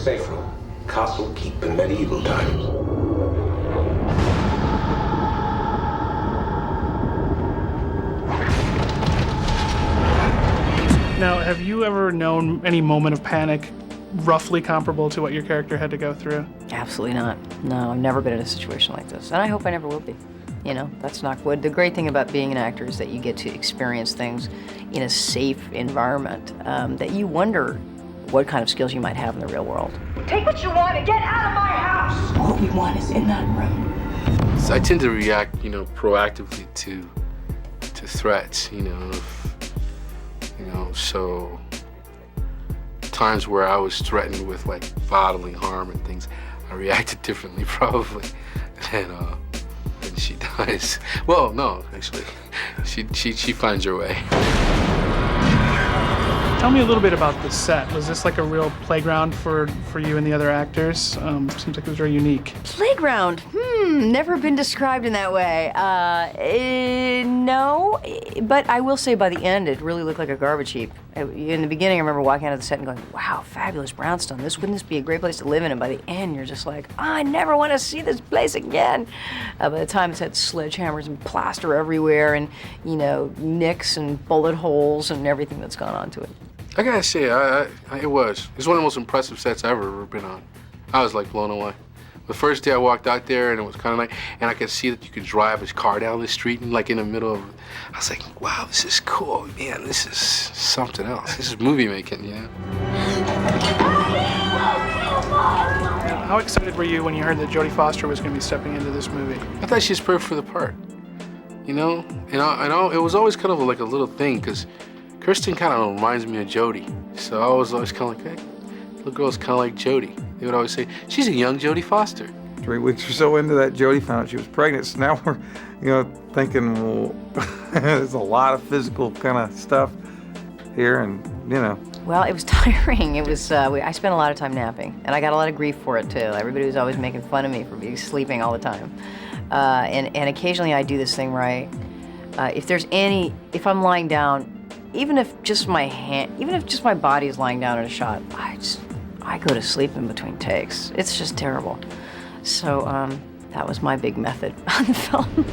safe room. Castle keep in medieval times. Now, have you ever known any moment of panic roughly comparable to what your character had to go through? Absolutely not. No, I've never been in a situation like this, and I hope I never will be. You know, that's knock wood. The great thing about being an actor is that you get to experience things in a safe environment that you wonder what kind of skills you might have in the real world. Take what you want and get out of my house! What we want is in that room. So I tend to react, proactively to threats, so times where I was threatened with like bodily harm and things, I reacted differently probably than she does. Well, no, actually, she finds her way. Tell me a little bit about the set. Was this like a real playground for you and the other actors? Seems like it was very unique. Playground? Never been described in that way. No, but I will say by the end, it really looked like a garbage heap. In the beginning, I remember walking out of the set and going, wow, fabulous brownstone. Wouldn't this be a great place to live in? And by the end, you're just like, oh, I never want to see this place again. By the time it's had sledgehammers and plaster everywhere and, nicks and bullet holes and everything that's gone on to it. I gotta say, it was. It's one of the most impressive sets I've ever been on. I was like blown away. The first day I walked out there and it was kind of like, and I could see that you could drive his car down the street and like in the middle of, I was like, wow, this is cool, man, this is something else. This is movie making, How excited were you when you heard that Jodie Foster was going to be stepping into this movie? I thought she was perfect for the part, And it was always kind of like a little thing because Kristen kind of reminds me of Jodie. So I was always kind of like, hey, little girl's kind of like Jodie. They would always say, she's a young Jodie Foster. 3 weeks or so into that, Jodie found out she was pregnant. So now we're, thinking, well, there's a lot of physical kind of stuff here, and Well, it was tiring. It was. I spent a lot of time napping, and I got a lot of grief for it too. Everybody was always making fun of me for being sleeping all the time, and occasionally I do this thing where if I'm lying down. Even if just my body is lying down in a shot, I go to sleep in between takes. It's just terrible. So that was my big method on the film.